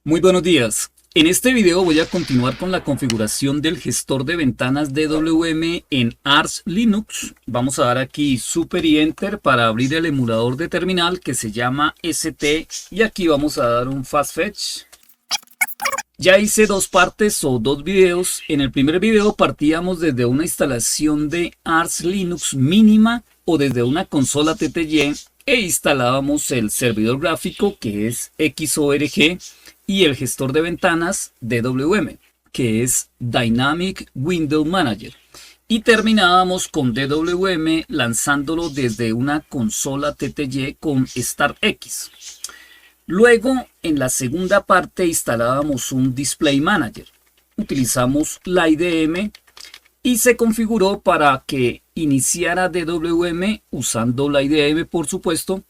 Muy buenos días. En este video voy a continuar con la configuración del gestor de ventanas DWM en Arch Linux. Vamos a dar aquí Super y Enter para abrir el emulador de terminal que se llama ST y aquí vamos a dar un Fast Fetch. Ya hice dos partes o dos videos. En el primer video partíamos desde una instalación de Arch Linux mínima o desde una consola TTY e instalábamos el servidor gráfico que es XORG y el gestor de ventanas DWM que es Dynamic Window Manager. Y terminábamos con DWM lanzándolo desde una consola TTY con StartX. Luego, en la segunda parte instalábamos un Display Manager. Utilizamos la IDM y se configuró para que iniciara DWM usando la IDM, por supuesto,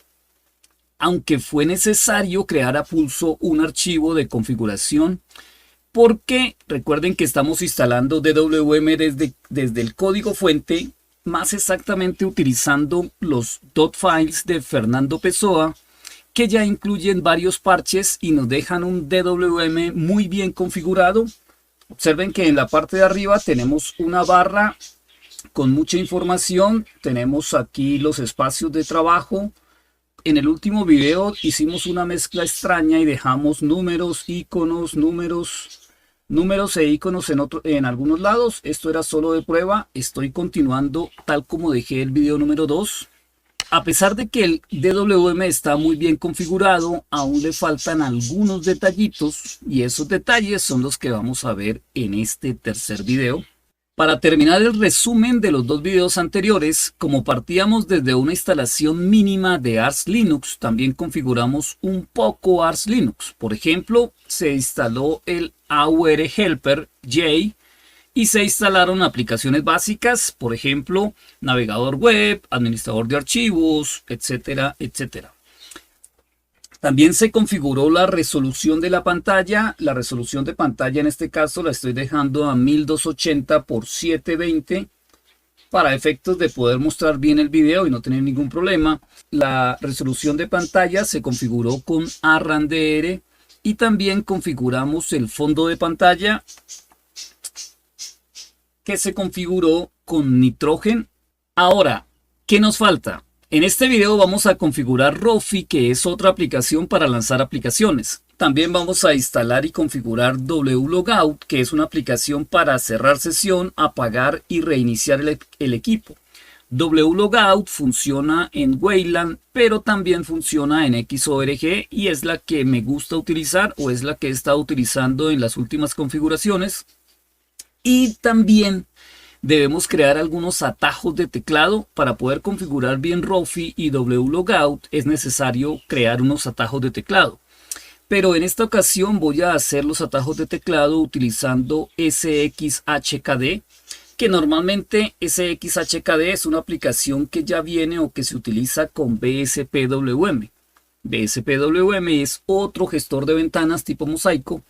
aunque fue necesario crear a pulso un archivo de configuración porque recuerden que estamos instalando DWM desde el código fuente, más exactamente utilizando los .files de Fernando Pessoa, que ya incluyen varios parches y nos dejan un DWM muy bien configurado. Observen que en la parte de arriba tenemos una barra con mucha información, tenemos aquí los espacios de trabajo. En el último video hicimos una mezcla extraña y dejamos números, iconos, números e iconos en algunos lados. Esto era solo de prueba, estoy continuando tal como dejé el video número 2. A pesar de que el DWM está muy bien configurado, aún le faltan algunos detallitos y esos detalles son los que vamos a ver en este tercer video. Para terminar el resumen de los dos videos anteriores, como partíamos desde una instalación mínima de Arch Linux, también configuramos un poco Arch Linux. Por ejemplo, se instaló el AUR Helper J y se instalaron aplicaciones básicas, por ejemplo, navegador web, administrador de archivos, etcétera, etcétera. También se configuró la resolución de la pantalla. La resolución de pantalla en este caso la estoy dejando a 1280 por 720 para efectos de poder mostrar bien el video y no tener ningún problema. La resolución de pantalla se configuró con ARRANDR y también configuramos el fondo de pantalla que se configuró con Nitrogen. Ahora, ¿qué nos falta? En este video vamos a configurar Rofi, que es otra aplicación para lanzar aplicaciones. También vamos a instalar y configurar wlogout, que es una aplicación para cerrar sesión, apagar y reiniciar el equipo. Wlogout funciona en Wayland, pero también funciona en XORG y es la que me gusta utilizar o es la que he estado utilizando en las últimas configuraciones. Y también debemos crear algunos atajos de teclado. Para poder configurar bien Rofi y wlogout es necesario crear unos atajos de teclado. Pero en esta ocasión voy a hacer los atajos de teclado utilizando SXHKD, que normalmente SXHKD es una aplicación que ya viene o que se utiliza con BSPWM. BSPWM es otro gestor de ventanas tipo mosaico.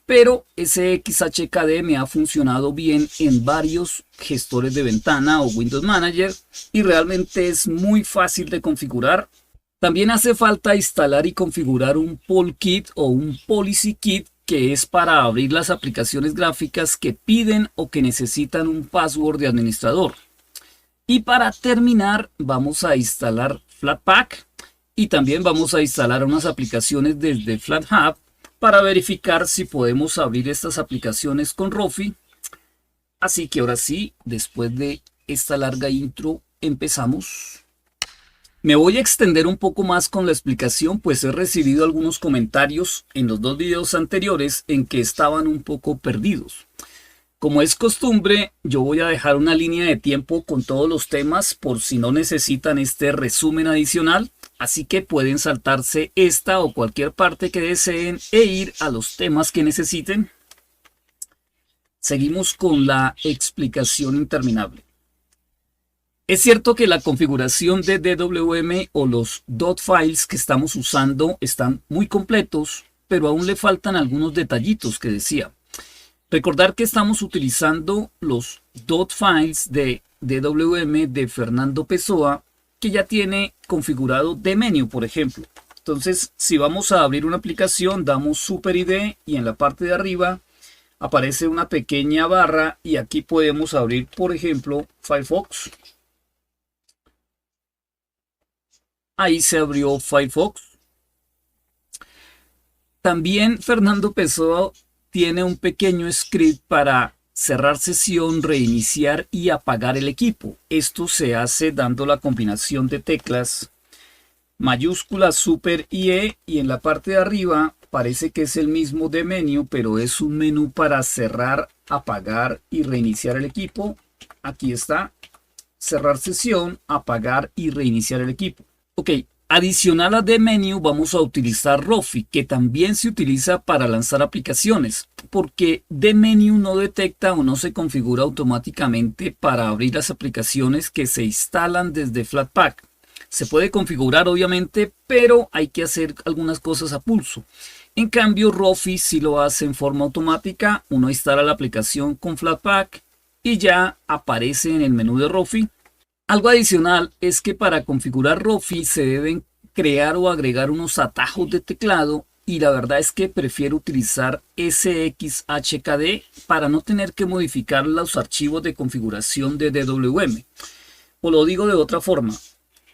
Pero SXHKD me ha funcionado bien en varios gestores de ventana o Windows Manager y realmente es muy fácil de configurar. También hace falta instalar y configurar un Polkit o un Policy Kit, que es para abrir las aplicaciones gráficas que piden o que necesitan un password de administrador. Y para terminar vamos a instalar Flatpak y también vamos a instalar unas aplicaciones desde FlatHub para verificar si podemos abrir estas aplicaciones con Rofi. Así que ahora sí, después de esta larga intro, empezamos. Me voy a extender un poco más con la explicación, pues he recibido algunos comentarios en los dos videos anteriores en que estaban un poco perdidos. Como es costumbre, yo voy a dejar una línea de tiempo con todos los temas por si no necesitan este resumen adicional. Así que pueden saltarse esta o cualquier parte que deseen e ir a los temas que necesiten. Seguimos con la explicación interminable. Es cierto que la configuración de DWM o los .files que estamos usando están muy completos, pero aún le faltan algunos detallitos que decía. Recordar que estamos utilizando los .files de DWM de Fernando Pessoa, que ya tiene configurado dmenú, por ejemplo. Entonces, si vamos a abrir una aplicación, damos Super ID y en la parte de arriba aparece una pequeña barra y aquí podemos abrir, por ejemplo, Firefox. Ahí se abrió Firefox. También Fernando Pessoa tiene un pequeño script para cerrar sesión, reiniciar y apagar el equipo. Esto se hace dando la combinación de teclas mayúscula Super IE y en la parte de arriba parece que es el mismo de menú, pero es un menú para cerrar, apagar y reiniciar el equipo. Aquí está, cerrar sesión, apagar y reiniciar el equipo. Ok, adicional a dmenu vamos a utilizar Rofi, que también se utiliza para lanzar aplicaciones, porque dmenu no detecta o no se configura automáticamente para abrir las aplicaciones que se instalan desde Flatpak. Se puede configurar obviamente, pero hay que hacer algunas cosas a pulso. En cambio, Rofi sí lo hace en forma automática. Uno instala la aplicación con Flatpak y ya aparece en el menú de Rofi. Algo adicional es que para configurar Rofi se deben crear o agregar unos atajos de teclado y la verdad es que prefiero utilizar SXHKD para no tener que modificar los archivos de configuración de DWM. O lo digo de otra forma.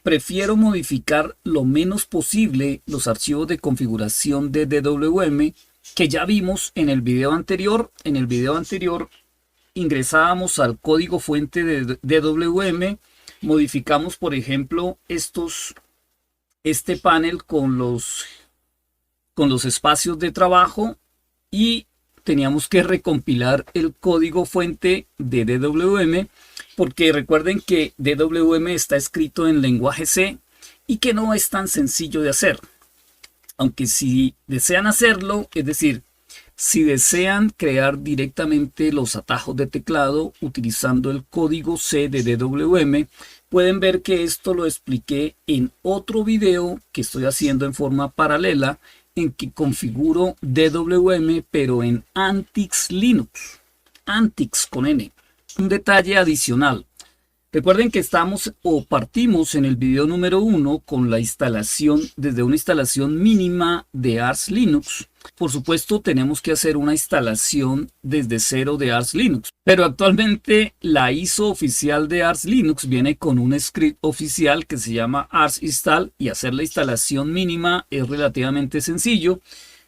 Prefiero modificar lo menos posible los archivos de configuración de DWM que ya vimos en el video anterior. En el video anterior ingresábamos al código fuente de DWM, modificamos por ejemplo este panel con los espacios de trabajo y teníamos que recompilar el código fuente de DWM. Porque recuerden que DWM está escrito en lenguaje C y que no es tan sencillo de hacer. Aunque si desean hacerlo, es decir, si desean crear directamente los atajos de teclado utilizando el código C de DWM, pueden ver que esto lo expliqué en otro video que estoy haciendo en forma paralela en que configuro DWM pero en Antix Linux. Antix con N. Un detalle adicional. Recuerden que partimos en el video número 1 con la instalación, desde una instalación mínima de Arch Linux. Por supuesto, tenemos que hacer una instalación desde cero de Arch Linux. Pero actualmente la ISO oficial de Arch Linux viene con un script oficial que se llama Arch Install y hacer la instalación mínima es relativamente sencillo.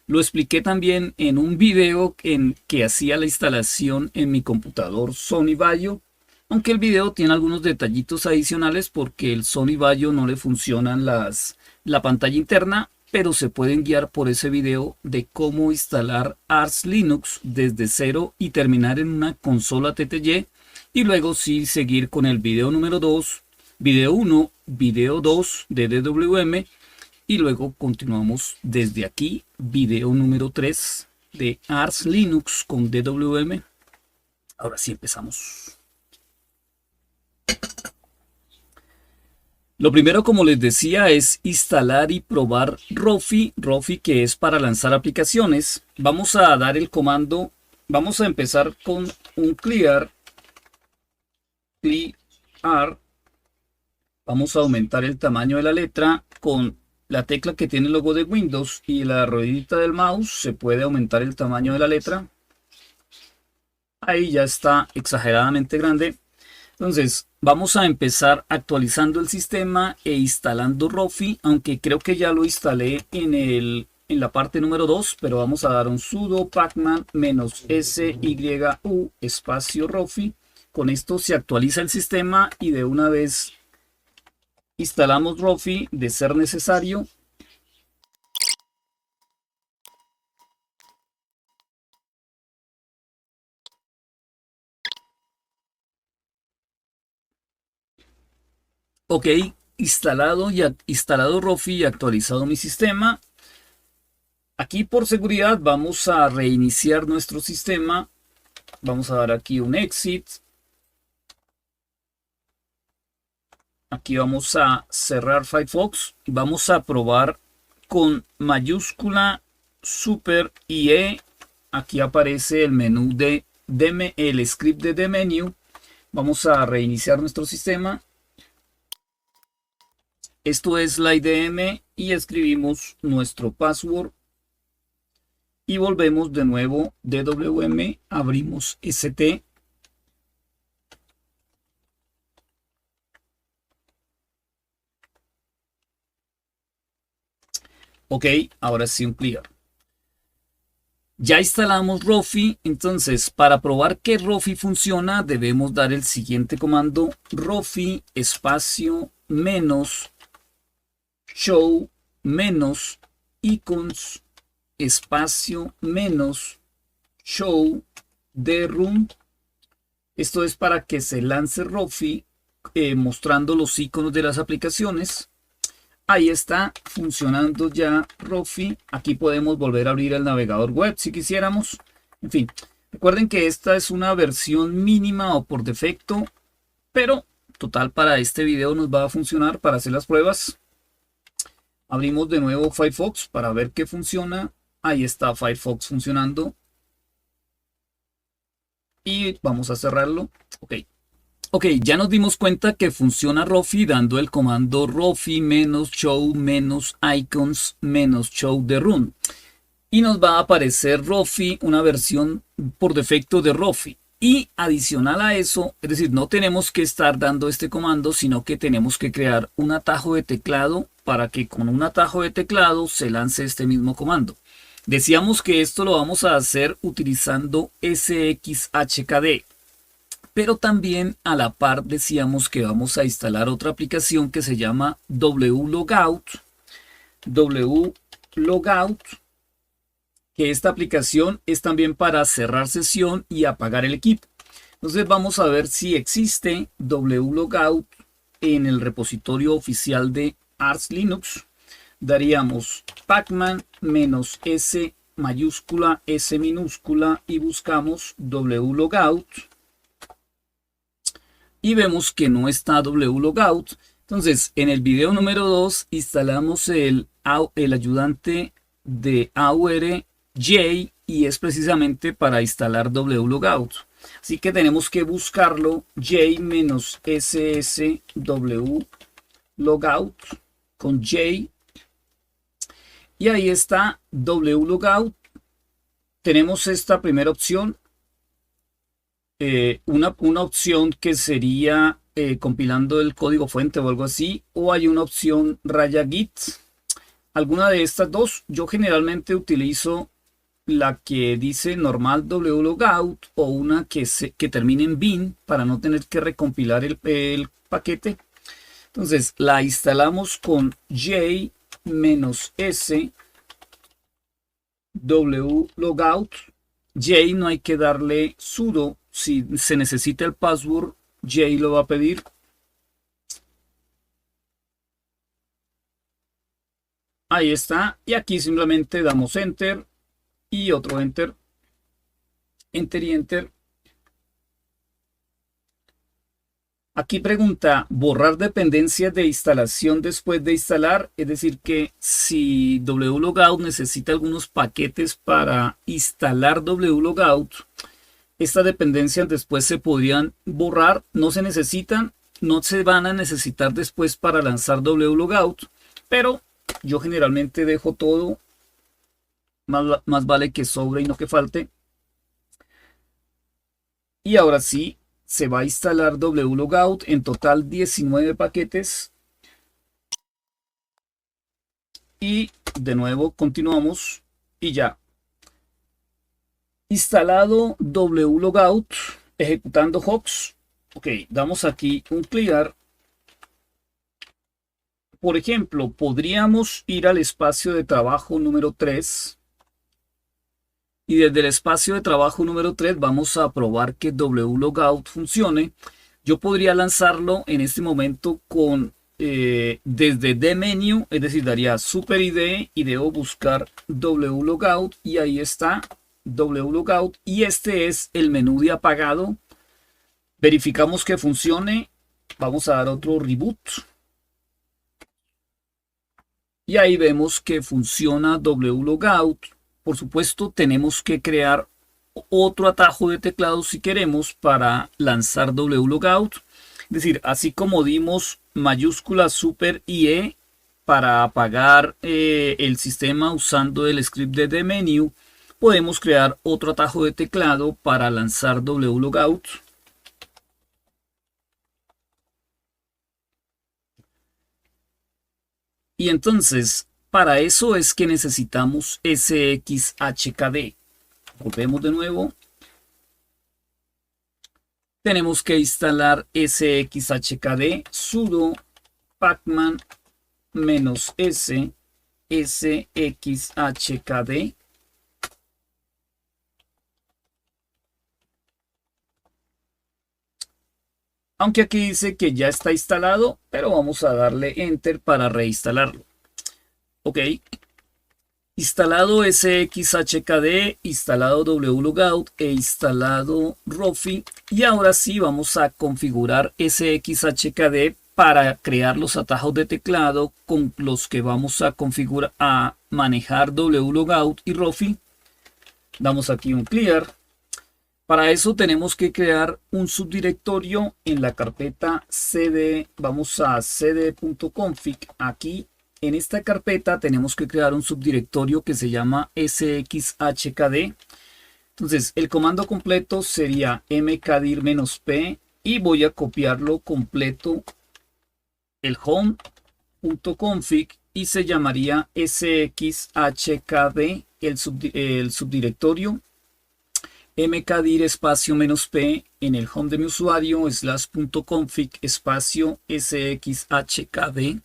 Lo expliqué también en un video en que hacía la instalación en mi computador Sony Vaio, aunque el video tiene algunos detallitos adicionales porque el Sony Vaio no le funcionan la pantalla interna, pero se pueden guiar por ese video de cómo instalar Arch Linux desde cero y terminar en una consola TTY y luego sí seguir con el video número 2, video 1, video 2 de DWM. Y luego continuamos desde aquí, video número 3 de Arch Linux con DWM. Ahora sí empezamos. Lo primero, como les decía, es instalar y probar Rofi. Rofi, que es para lanzar aplicaciones. Vamos a dar el comando. Vamos a empezar con un clear. Vamos a aumentar el tamaño de la letra con la tecla que tiene el logo de Windows y la ruedita del mouse. Se puede aumentar el tamaño de la letra. Ahí ya está exageradamente grande. Entonces vamos a empezar actualizando el sistema e instalando Rofi, aunque creo que ya lo instalé en la parte número 2, pero vamos a dar un sudo pacman -syu espacio Rofi. Con esto se actualiza el sistema y de una vez instalamos Rofi de ser necesario. Ok, instalado Rofi y actualizado mi sistema. Aquí por seguridad vamos a reiniciar nuestro sistema. Vamos a dar aquí un exit. Aquí vamos a cerrar Firefox. Vamos a probar con mayúscula Super IE. Aquí aparece el menú de el script de dmenu. Vamos a reiniciar nuestro sistema. Esto es la IDM y escribimos nuestro password y volvemos de nuevo DWM, abrimos ST. Ok, ahora sí un clear. Ya instalamos Rofi, entonces para probar que Rofi funciona debemos dar el siguiente comando: Rofi espacio menos show menos icons espacio menos show de room. Esto es para que se lance Rofi mostrando los iconos de las aplicaciones. Ahí está funcionando ya Rofi. Aquí podemos volver a abrir el navegador web si quisiéramos. En fin, recuerden que esta es una versión mínima o por defecto, pero total para este video nos va a funcionar para hacer las pruebas. Abrimos de nuevo Firefox para ver que funciona. Ahí está Firefox funcionando. Y vamos a cerrarlo. Ok, ya nos dimos cuenta que funciona Rofi dando el comando Rofi -show -icons -show de room. Y nos va a aparecer Rofi, una versión por defecto de Rofi. Y adicional a eso, es decir, no tenemos que estar dando este comando, sino que tenemos que crear un atajo de teclado para que con un atajo de teclado se lance este mismo comando. Decíamos que esto lo vamos a hacer utilizando SXHKD. Pero también a la par decíamos que vamos a instalar otra aplicación que se llama wlogout. Wlogout, que esta aplicación es también para cerrar sesión y apagar el equipo. Entonces vamos a ver si existe wlogout en el repositorio oficial de Arch Linux. Daríamos pacman -s mayúscula s minúscula y buscamos wlogout. Y vemos que no está wlogout. Entonces, en el video número 2 instalamos el ayudante de AURJ y es precisamente para instalar wlogout. Así que tenemos que buscarlo, j-ss wlogout con j. Y ahí está wlogout. Tenemos esta primera opción. Una opción que sería compilando el código fuente o algo así, o hay una opción raya git. Alguna de estas dos. Yo generalmente utilizo la que dice normal wlogout o una que termine en bin para no tener que recompilar el paquete. Entonces la instalamos con j-s wlogout. J no hay que darle sudo. Si se necesita el password, J lo va a pedir. Ahí está. Y aquí simplemente damos enter y otro enter. Enter y enter. Aquí pregunta borrar dependencias de instalación después de instalar. Es decir que si wlogout necesita algunos paquetes para instalar wlogout, estas dependencias después se podrían borrar, no se necesitan, no se van a necesitar después para lanzar wlogout, pero yo generalmente dejo todo, más vale que sobre y no que falte. Y ahora sí, se va a instalar wlogout, en total 19 paquetes. Y de nuevo continuamos y ya. Instalado wlogout, ejecutando hops. Ok, damos aquí un clear. Por ejemplo, podríamos ir al espacio de trabajo número 3. Y desde el espacio de trabajo número 3 vamos a probar que wlogout funcione. Yo podría lanzarlo en este momento con desde dmenu, es decir, daría super id y debo buscar wlogout y ahí está wlogout y este es el menú de apagado. Verificamos que funcione. Vamos a dar otro reboot. Y ahí vemos que funciona wlogout. Por supuesto, tenemos que crear otro atajo de teclado si queremos para lanzar wlogout. Es decir, así como dimos mayúscula super IE para apagar el sistema usando el script de dmenu, podemos crear otro atajo de teclado para lanzar wlogout. Y entonces, para eso es que necesitamos sxhkd. Volvemos de nuevo. Tenemos que instalar sxhkd sudo pacman -s sxhkd. Aunque aquí dice que ya está instalado, pero vamos a darle enter para reinstalarlo. Ok. Instalado sxhkd, instalado wlogout e instalado Rofi. Y ahora sí vamos a configurar sxhkd para crear los atajos de teclado con los que vamos a configurar, a manejar wlogout y Rofi. Damos aquí un clear. Para eso tenemos que crear un subdirectorio en la carpeta cd. Vamos a cd.config. Aquí en esta carpeta tenemos que crear un subdirectorio que se llama sxhkd. Entonces el comando completo sería mkdir-p y voy a copiarlo completo el home.config y se llamaría sxhkd el subdirectorio. mkdir espacio -p en el home de mi usuario /.config espacio sxhkd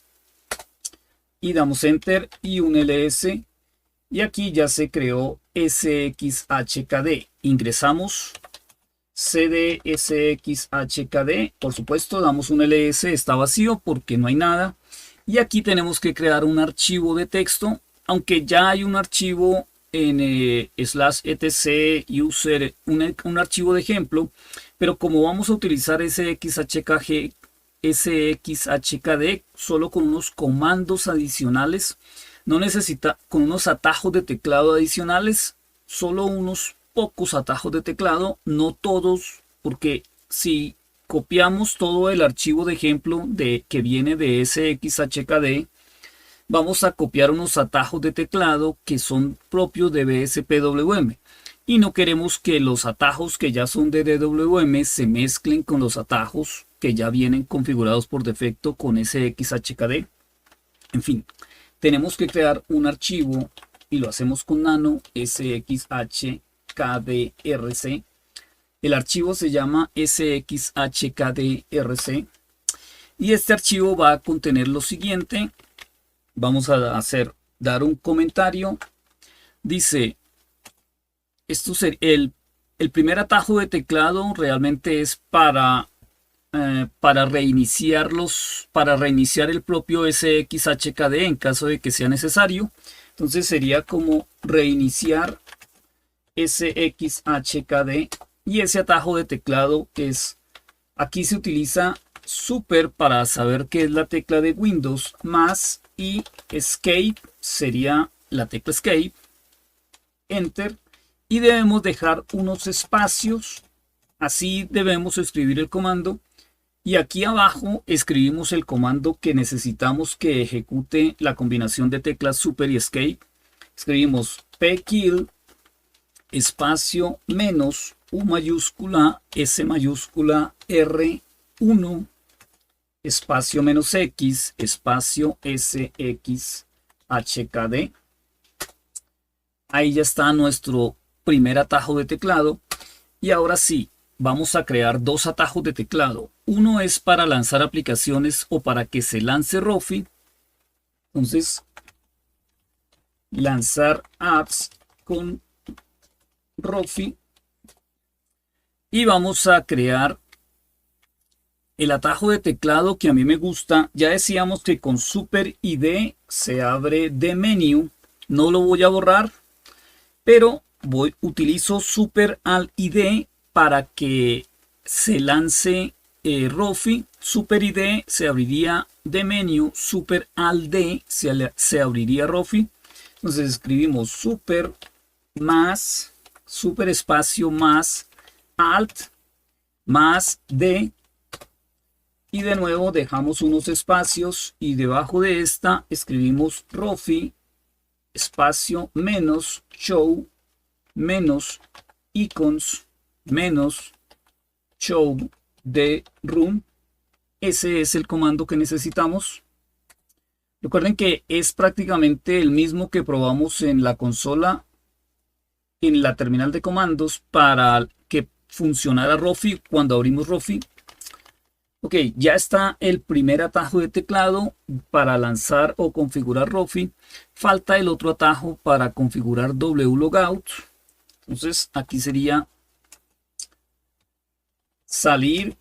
y damos enter y un ls y aquí ya se creó sxhkd. Ingresamos cd sxhkd, por supuesto damos un ls, está vacío porque no hay nada, y aquí tenemos que crear un archivo de texto, aunque ya hay un archivo en /etc user, un archivo de ejemplo, pero como vamos a utilizar sxhkd solo con unos comandos adicionales, no necesita, con unos atajos de teclado adicionales, solo unos pocos atajos de teclado, no todos, porque si copiamos todo el archivo de ejemplo que viene de sxhkd, vamos a copiar unos atajos de teclado que son propios de BSPWM y no queremos que los atajos que ya son de DWM se mezclen con los atajos que ya vienen configurados por defecto con sxhkd. En fin, tenemos que crear un archivo y lo hacemos con nano sxhkdrc. El archivo se llama sxhkdrc y este archivo va a contener lo siguiente. Vamos a dar un comentario. Dice, esto es el primer atajo de teclado realmente es para reiniciar el propio sxhkd en caso de que sea necesario. Entonces sería como reiniciar sxhkd y ese atajo de teclado es, aquí se utiliza super para saber qué es la tecla de Windows, más y escape sería la tecla escape, enter, y debemos dejar unos espacios, así debemos escribir el comando, y aquí abajo escribimos el comando que necesitamos que ejecute la combinación de teclas super y escape. Escribimos pkill espacio menos u mayúscula s mayúscula r1 espacio menos x espacio sxhkd. Ahí ya está nuestro primer atajo de teclado. Y ahora sí, vamos a crear dos atajos de teclado. Uno es para lanzar aplicaciones o para que se lance Rofi. Entonces, lanzar apps con Rofi. Y vamos a crear el atajo de teclado que a mí me gusta. Ya decíamos que con super id se abre dmenu. No lo voy a borrar, pero utilizo super al id para que se lance Rofi. Super id se abriría dmenu, super al d se abriría Rofi. Entonces escribimos super más super espacio más alt más d Y de nuevo dejamos unos espacios y debajo de esta escribimos Rofi espacio menos show menos icons menos show de room. Ese es el comando que necesitamos. Recuerden que es prácticamente el mismo que probamos en la consola, en la terminal de comandos, para que funcionara Rofi cuando abrimos Rofi. Ok, ya está el primer atajo de teclado para lanzar o configurar Rofi. Falta el otro atajo para configurar wlogout. Entonces aquí sería salir,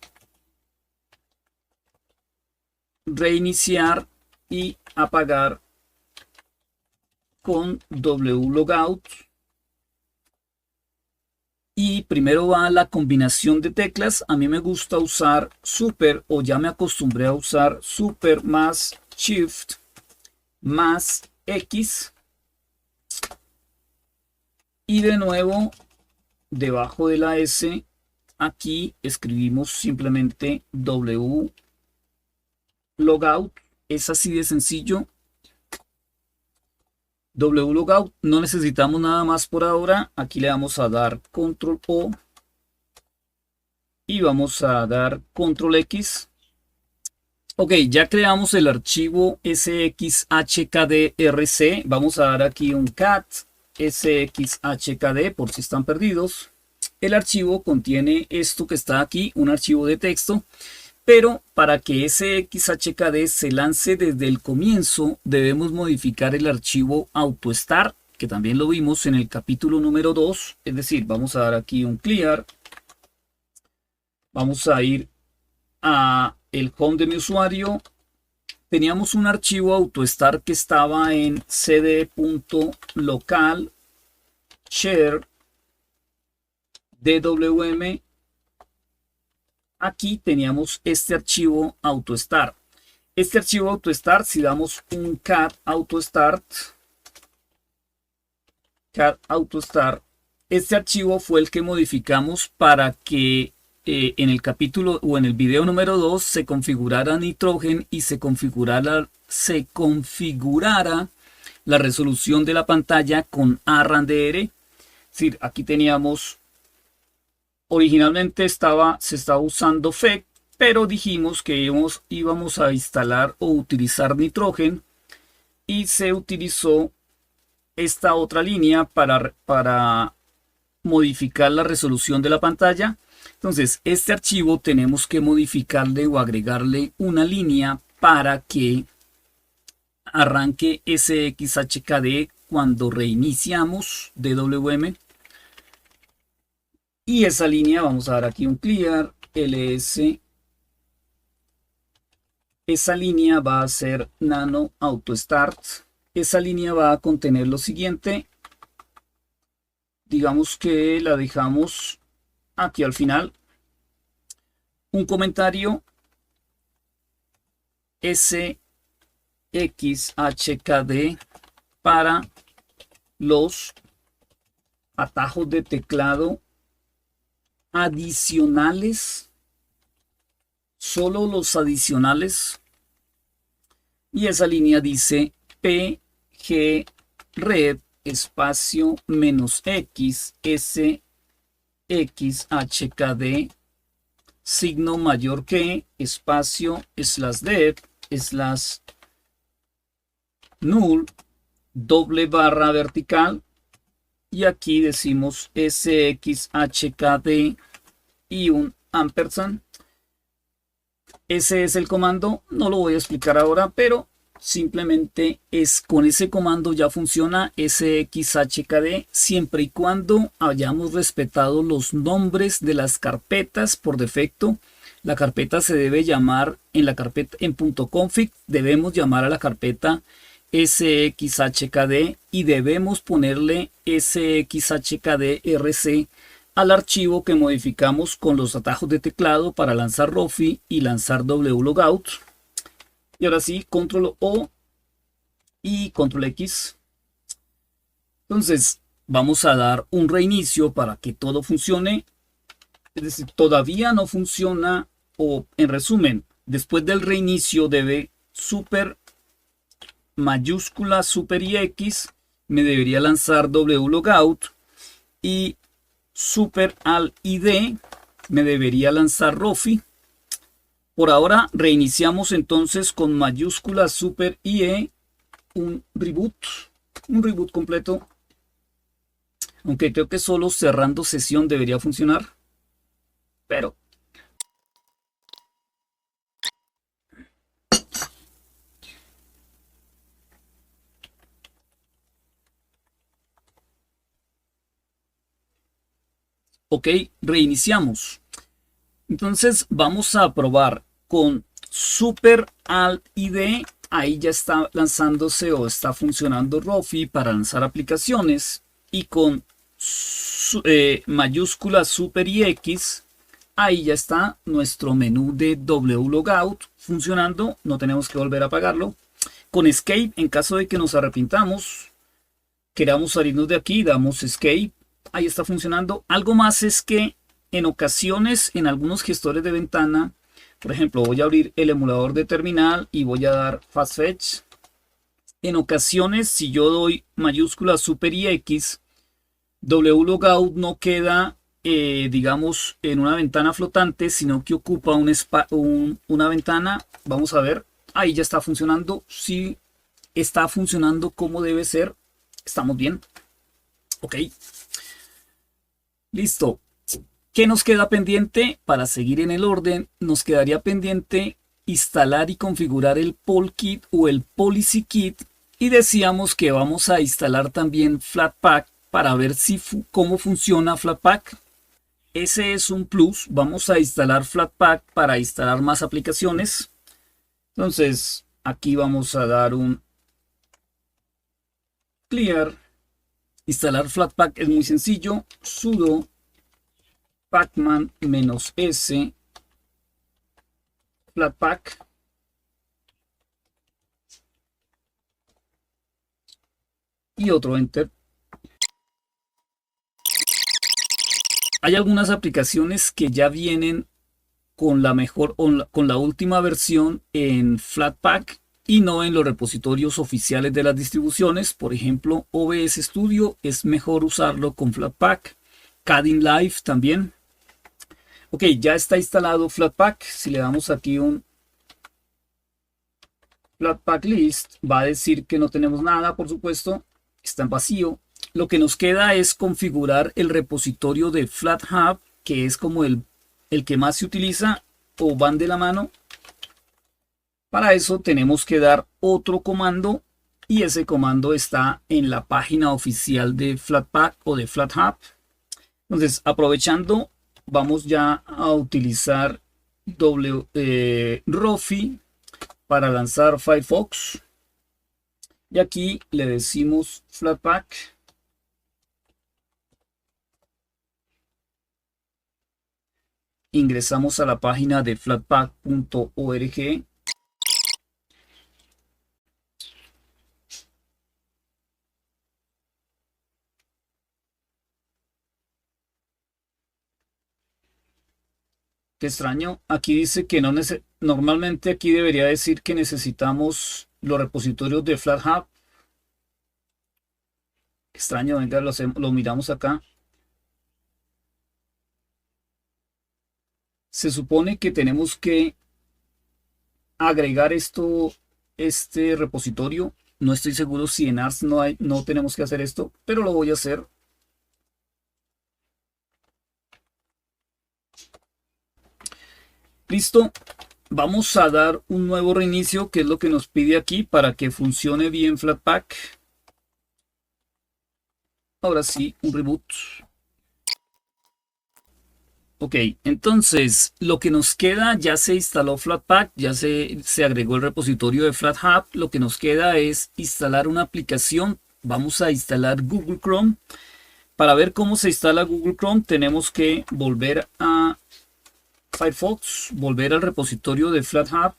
reiniciar y apagar con wlogout. Y primero va la combinación de teclas. A mí me gusta usar Super, o ya me acostumbré a usar Super más Shift más X. Y de nuevo, debajo de la S, aquí escribimos simplemente wlogout. Es así de sencillo. wlogout, no necesitamos nada más por ahora. Aquí le vamos a dar control O y vamos a dar control X. Ok, ya creamos el archivo sxhkdrc. Vamos a dar aquí un cat sxhkd por si están perdidos. El archivo contiene esto que está aquí, un archivo de texto. Pero para que sxhkd se lance desde el comienzo, debemos modificar el archivo AutoStart, que también lo vimos en el capítulo número 2. Es decir, vamos a dar aquí un clear. Vamos a ir a el home de mi usuario. Teníamos un archivo AutoStart que estaba en cd.local share dwm. Aquí teníamos este archivo AutoStart. Este archivo AutoStart, si damos un cat AutoStart, este archivo fue el que modificamos para que en el capítulo o en el video número 2 se configurara Nitrogen y se configurara la resolución de la pantalla con ARRANDR. Es decir, aquí teníamos, originalmente se estaba usando FEC, pero dijimos que íbamos a instalar o utilizar Nitrogen y se utilizó esta otra línea para modificar la resolución de la pantalla. Entonces, este archivo tenemos que modificarle o agregarle una línea para que arranque sxhkd cuando reiniciamos DWM. Y esa línea, vamos a dar aquí un clear ls. Esa línea va a ser nano AutoStart. Esa línea va a contener lo siguiente. Digamos que la dejamos aquí al final. Un comentario sxhkd para los atajos de teclado adicionales, solo los adicionales. Y esa línea dice pgred espacio menos x sxhkd signo mayor que espacio /dev /null doble barra vertical. Y aquí decimos sxhkd y un ampersand. Ese es el comando, no lo voy a explicar ahora, pero simplemente con ese comando ya funciona sxhkd siempre y cuando hayamos respetado los nombres de las carpetas por defecto. La carpeta se debe llamar en .config, debemos llamar a la carpeta sxhkd y debemos ponerle sxhkdrc al archivo que modificamos con los atajos de teclado para lanzar Rofi y lanzar wlogout. Y ahora sí, control O y control X. Entonces vamos a dar un reinicio para que todo funcione. Es decir, todavía no funciona, o en resumen, Después del reinicio debe super mayúscula super y X, me debería lanzar wlogout, y super al ID me debería lanzar Rofi. Por ahora reiniciamos entonces con mayúscula super IE un reboot completo, aunque creo que solo cerrando sesión debería funcionar, pero ok, reiniciamos. Entonces vamos a probar con super alt ID. Ahí ya está lanzándose o está funcionando Rofi para lanzar aplicaciones, y con mayúscula super y X, ahí ya está nuestro menú de wlogout funcionando. No tenemos que volver a apagarlo. Con escape, en caso de que nos arrepintamos, queramos salirnos de aquí, damos escape. Ahí está funcionando. Algo más es que en ocasiones, en algunos gestores de ventana, por ejemplo, voy a abrir el emulador de terminal y voy a dar fast fetch. En ocasiones, si yo doy mayúscula super y X, wlogout no queda, digamos, en una ventana flotante, sino que ocupa una ventana. Vamos a ver, ahí ya está funcionando. Si está funcionando como debe ser, estamos bien. Ok, listo. ¿Qué nos queda pendiente? Para seguir en el orden, nos quedaría pendiente instalar y configurar el Polkit o el Policy Kit, y decíamos que vamos a instalar también Flatpak para ver cómo funciona Flatpak. Ese es un plus. Vamos a instalar Flatpak para instalar más aplicaciones. Entonces aquí vamos a dar un clear. Instalar Flatpak es muy sencillo. Sudo pacman-s Flatpak, y otro enter. Hay algunas aplicaciones que ya vienen con la mejor con la última versión en Flatpak y no en los repositorios oficiales de las distribuciones. Por ejemplo, OBS Studio es mejor usarlo con Flatpak. Kdenlive también. Ok, ya está instalado Flatpak. Si le damos aquí un Flatpak list, va a decir que no tenemos nada, por supuesto, está en vacío. Lo que nos queda es configurar el repositorio de FlatHub, que es como el que más se utiliza o van de la mano. Para eso tenemos que dar otro comando, y ese comando está en la página oficial de Flatpak o de FlatHub. Entonces, aprovechando, vamos ya a utilizar Rofi para lanzar Firefox, y aquí le decimos Flatpak. Ingresamos a la página de flatpak.org. Qué extraño, aquí dice que no normalmente aquí debería decir que necesitamos los repositorios de FlatHub. Extraño, venga, lo miramos acá. Se supone que tenemos que agregar este repositorio. No estoy seguro si en Ars no tenemos que hacer esto, pero lo voy a hacer. Listo. Vamos a dar un nuevo reinicio, que es lo que nos pide aquí para que funcione bien Flatpak. Ahora sí, un reboot. Ok, entonces lo que nos queda, ya se instaló Flatpak, ya se agregó el repositorio de FlatHub. Lo que nos queda es instalar una aplicación. Vamos a instalar Google Chrome. Para ver cómo se instala Google Chrome, tenemos que volver a Firefox, volver al repositorio de FlatHub,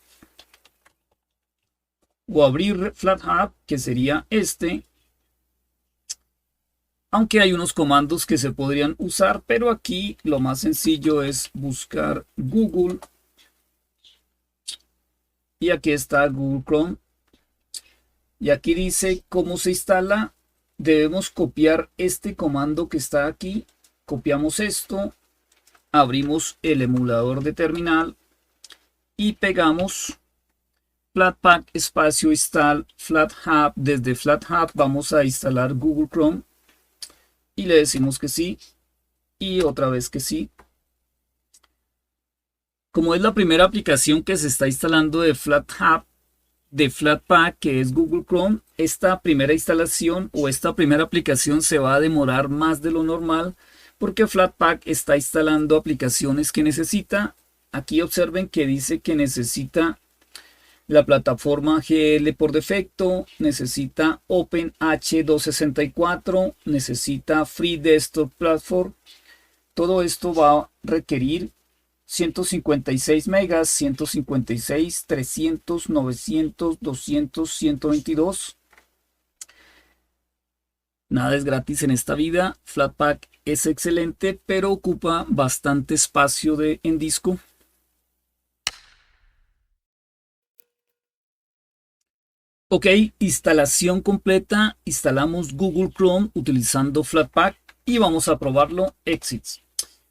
o abrir FlatHub, que sería este. Aunque hay unos comandos que se podrían usar, pero aquí lo más sencillo es buscar Google y aquí está Google Chrome. Y aquí dice cómo se instala. Debemos copiar este comando que está aquí. Copiamos esto, abrimos el emulador de terminal y pegamos Flatpak espacio install FlatHub. Desde FlatHub vamos a instalar Google Chrome y le decimos que sí y otra vez que sí. Como es la primera aplicación que se está instalando de FlatHub, de Flatpak, que es Google Chrome, esta primera instalación o esta primera aplicación se va a demorar más de lo normal porque Flatpak está instalando aplicaciones que necesita. Aquí observen que dice que necesita la plataforma GL por defecto, necesita OpenH264, necesita Free Desktop Platform. Todo esto va a requerir 156 megas, 156, 300, 900, 200, 122. Nada es gratis en esta vida. Flatpak es excelente, pero ocupa bastante espacio en disco. Ok, instalación completa. Instalamos Google Chrome utilizando Flatpak y vamos a probarlo. Exits.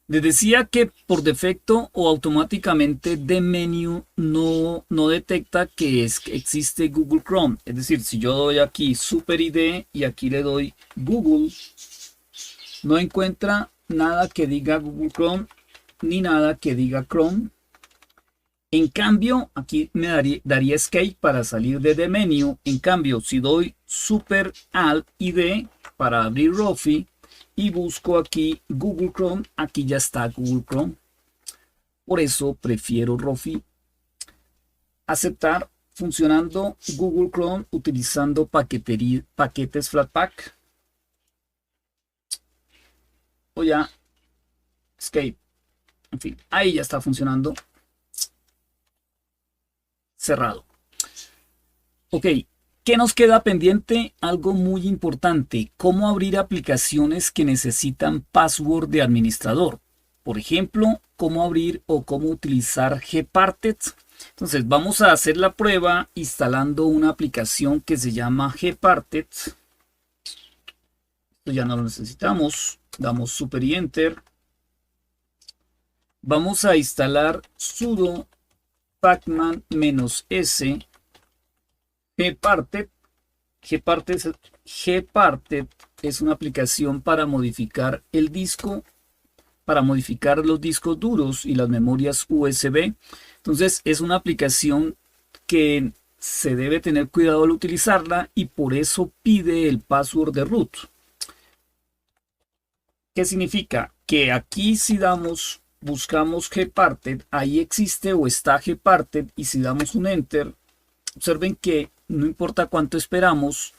Les decía que por defecto o automáticamente de menú no detecta que existe Google Chrome. Es decir, si yo doy aquí Super ID y aquí le doy Google, no encuentra nada que diga Google Chrome ni nada que diga Chrome. En cambio, aquí me daría Escape para salir de menú. En cambio, si doy Super Alt ID para abrir Rofi y busco aquí Google Chrome, aquí ya está Google Chrome. Por eso prefiero Rofi. Aceptar, funcionando Google Chrome utilizando paquetes Flatpak. O ya, Escape. En fin, ahí ya está funcionando. Cerrado. Ok. ¿Qué nos queda pendiente? Algo muy importante, cómo abrir aplicaciones que necesitan password de administrador. Por ejemplo, cómo abrir o cómo utilizar Gparted. Entonces vamos a hacer la prueba instalando una aplicación que se llama Gparted. Esto ya no lo necesitamos. Damos Super y Enter. Vamos a instalar sudo pacman-s Gparted. Gparted es una aplicación para modificar el disco, para modificar los discos duros y las memorias USB. Entonces es una aplicación que se debe tener cuidado al utilizarla y por eso pide el password de root. ¿Qué significa? Que aquí si buscamos Gparted, ahí existe o está Gparted y si damos un Enter, observen que no importa cuánto esperamos,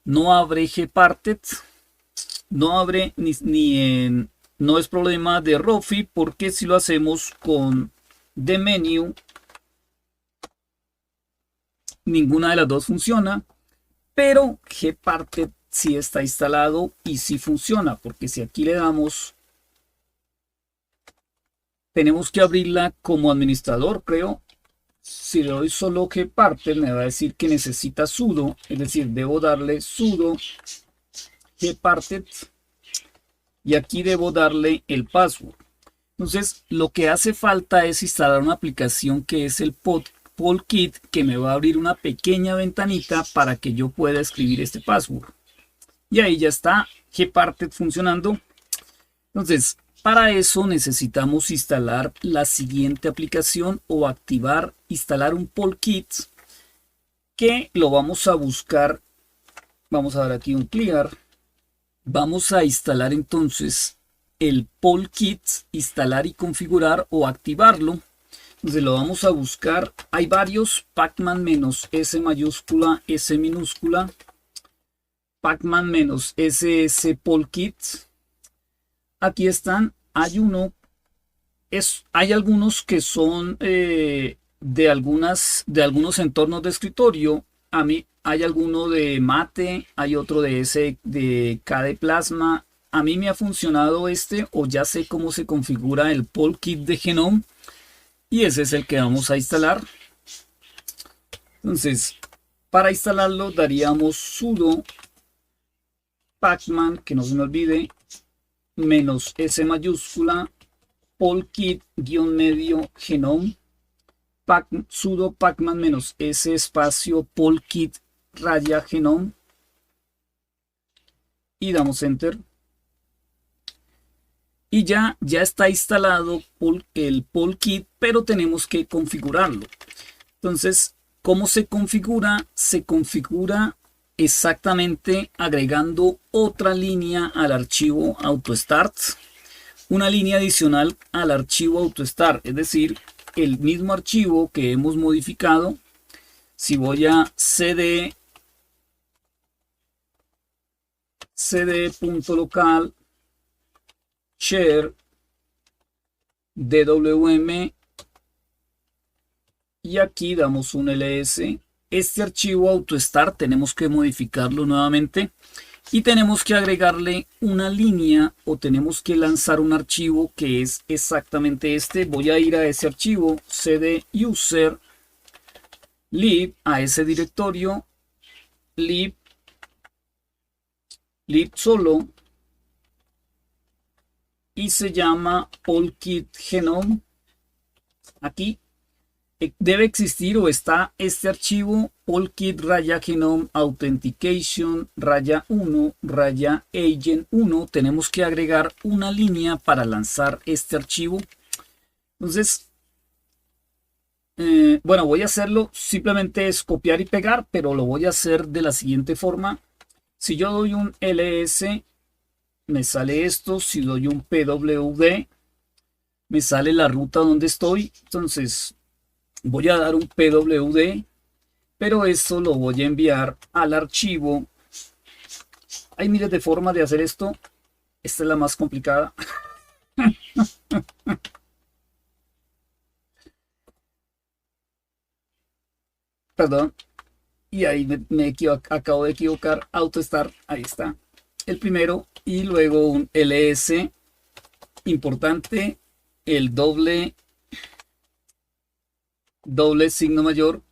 no abre Gparted, no abre no es problema de Rofi, porque si lo hacemos con the menu, ninguna de las dos funciona, pero Gparted sí está instalado y sí funciona, porque si aquí le damos, tenemos que abrirla como administrador, creo. Si le doy solo Gparted me va a decir que necesita sudo, es decir, debo darle sudo Gparted y aquí debo darle el password. Entonces lo que hace falta es instalar una aplicación que es el Polkit, que me va a abrir una pequeña ventanita para que yo pueda escribir este password. Y ahí ya está Gparted funcionando. Entonces para eso necesitamos instalar la siguiente aplicación o instalar un Polkit que lo vamos a buscar. Vamos a dar aquí un clear. Vamos a instalar entonces el Polkit, instalar y configurar o activarlo. Entonces lo vamos a buscar. Hay varios, pacman-s mayúscula, s minúscula, pacman-ss Polkit. Aquí están, hay algunos que son de algunos entornos de escritorio. A mí hay alguno de Mate, hay otro de KDE Plasma. A mí me ha funcionado este, o ya sé cómo se configura el Polkit de Genome, y ese es el que vamos a instalar. Entonces, para instalarlo daríamos sudo pacman, que no se me olvide, menos S mayúscula, polkit-medio genome, sudo pacman menos S espacio polkit raya genome y damos enter. Y ya está instalado el polkit, pero tenemos que configurarlo. Entonces, ¿cómo se configura? Se configura exactamente agregando otra línea al archivo AutoStart, una línea adicional al archivo AutoStart, es decir, el mismo archivo que hemos modificado. Si voy a cd.local share dwm y aquí damos un ls. Este archivo AutoStart tenemos que modificarlo nuevamente y tenemos que agregarle una línea o tenemos que lanzar un archivo que es exactamente este. Voy a ir a ese archivo cd user lib, a ese directorio lib solo y se llama polkit genome. Aquí debe existir o está este archivo polkit raya genome authentication raya 1 raya agent 1. Tenemos que agregar una línea para lanzar este archivo. Entonces, bueno, voy a hacerlo, simplemente es copiar y pegar, pero lo voy a hacer de la siguiente forma. Si yo doy un ls, me sale esto. Si doy un pwd, me sale la ruta donde estoy. Entonces voy a dar un pwd, pero esto lo voy a enviar al archivo. Hay miles de formas de hacer esto. Esta es la más complicada. Perdón. Y ahí acabo de equivocar. AutoStart, ahí está. El primero. Y luego un ls. Importante. El doble signo mayor.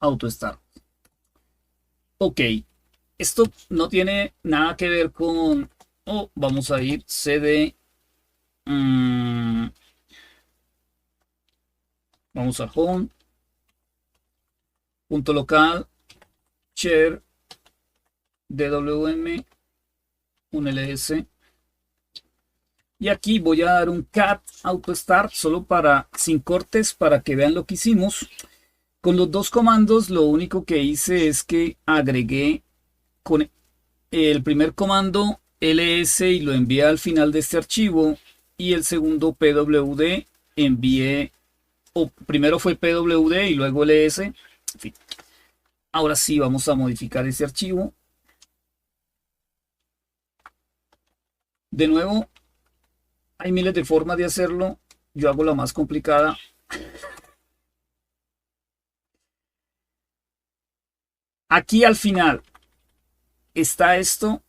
AutoStart. Ok. Esto no tiene nada que ver con... vamos a ir cd. Vamos a home. Punto local. Share. DWM. Un ls. Y aquí voy a dar un cat AutoStart solo para, sin cortes, para que vean lo que hicimos. Con los dos comandos lo único que hice es que agregué con el primer comando ls y lo envié al final de este archivo, y el segundo pwd envié, o primero fue pwd y luego ls. En fin. Ahora sí vamos a modificar este archivo. De nuevo, hay miles de formas de hacerlo. Yo hago la más complicada. Aquí al final está esto.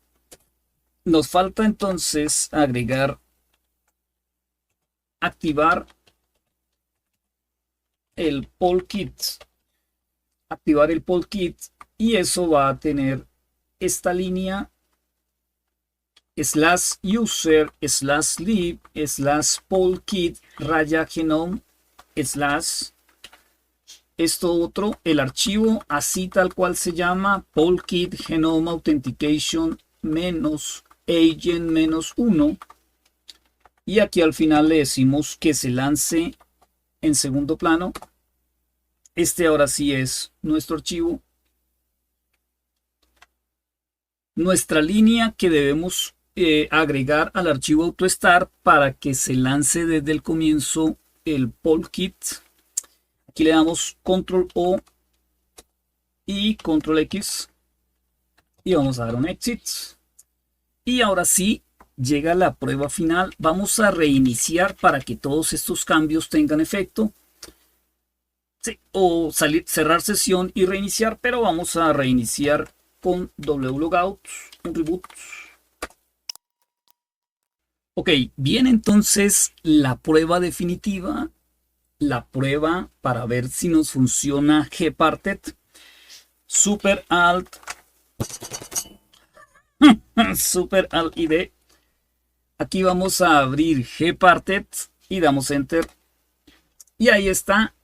Nos falta entonces agregar, activar el polkit. Activar el polkit, y eso va a tener esta línea /user /lib /polkit raya genome / esto otro, el archivo así tal cual se llama, polkit genome authentication menos agent menos 1, y aquí al final le decimos que se lance en segundo plano. Este ahora sí es nuestro archivo, nuestra línea que debemos agregar al archivo AutoStart para que se lance desde el comienzo el polkit. Aquí le damos control O y control X y vamos a dar un exit. Y ahora sí llega la prueba final. Vamos a reiniciar para que todos estos cambios tengan efecto. Sí, o salir, cerrar sesión y reiniciar, pero vamos a reiniciar con wlogout, un reboot. Ok, bien, entonces la prueba definitiva, la prueba para ver si nos funciona Gparted, super alt, super alt ID. Aquí vamos a abrir Gparted y damos enter. Y ahí está.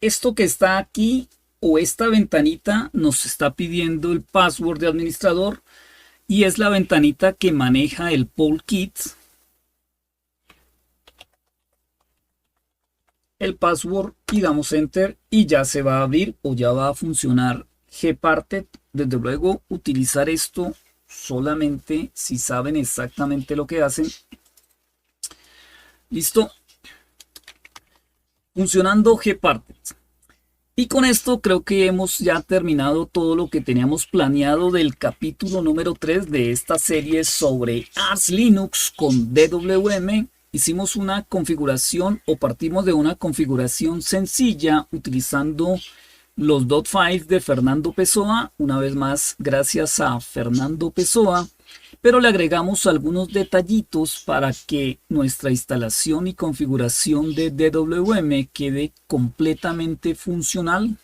Esto que está aquí o esta ventanita nos está pidiendo el password de administrador y es la ventanita que maneja el Polkit. El password y damos enter y ya se va a abrir o ya va a funcionar Gparted. Desde luego utilizar esto solamente si saben exactamente lo que hacen. Listo. Funcionando Gparted. Y con esto creo que hemos ya terminado todo lo que teníamos planeado del capítulo número 3 de esta serie sobre Arch Linux con DWM. Hicimos una configuración o partimos de una configuración sencilla utilizando los .5 de Fernando Pessoa. Una vez más, gracias a Fernando Pessoa. Pero le agregamos algunos detallitos para que nuestra instalación y configuración de DWM quede completamente funcional.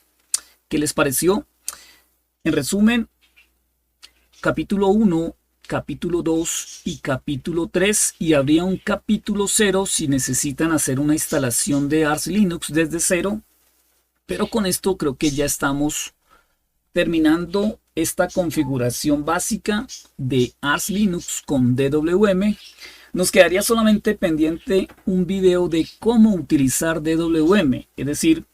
¿Qué les pareció? En resumen, capítulo 1, capítulo 2 y capítulo 3, y habría un capítulo 0 si necesitan hacer una instalación de Arch Linux desde cero. Pero con esto creo que ya estamos terminando esta configuración básica de Arch Linux con DWM. Nos quedaría solamente pendiente un video de cómo utilizar DWM, es decir,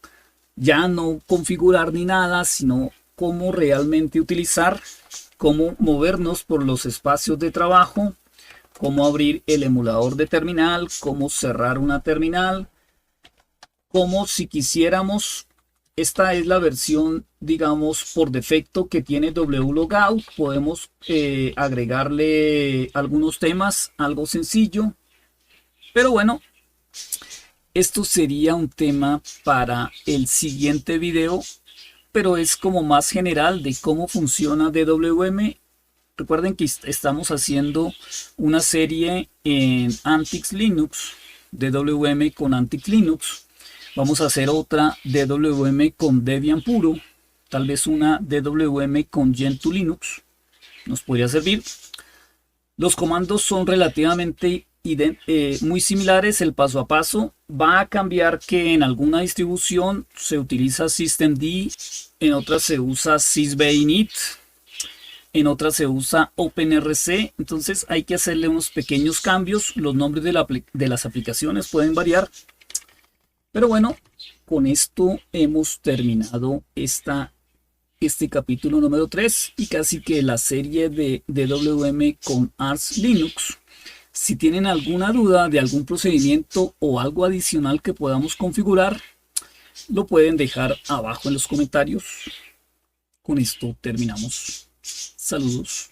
ya no configurar ni nada, sino cómo realmente utilizar, cómo movernos por los espacios de trabajo, cómo abrir el emulador de terminal, cómo cerrar una terminal, cómo si quisiéramos. Esta es la versión, digamos, por defecto que tiene wlogout. Podemos agregarle algunos temas, algo sencillo. Pero bueno, esto sería un tema para el siguiente video. Pero es como más general de cómo funciona DWM. Recuerden que estamos haciendo una serie en Antix Linux, DWM con Antix Linux. Vamos a hacer otra DWM con Debian puro, tal vez una DWM con Gentoo Linux, nos podría servir. Los comandos son relativamente muy similares, el paso a paso. Va a cambiar que en alguna distribución se utiliza systemd, en otras se usa sysbinit, en otras se usa OpenRC, entonces hay que hacerle unos pequeños cambios. Los nombres de las aplicaciones pueden variar. Pero bueno, con esto hemos terminado este capítulo número 3 y casi que la serie de DWM con Arch Linux. Si tienen alguna duda de algún procedimiento o algo adicional que podamos configurar, lo pueden dejar abajo en los comentarios. Con esto terminamos. Saludos.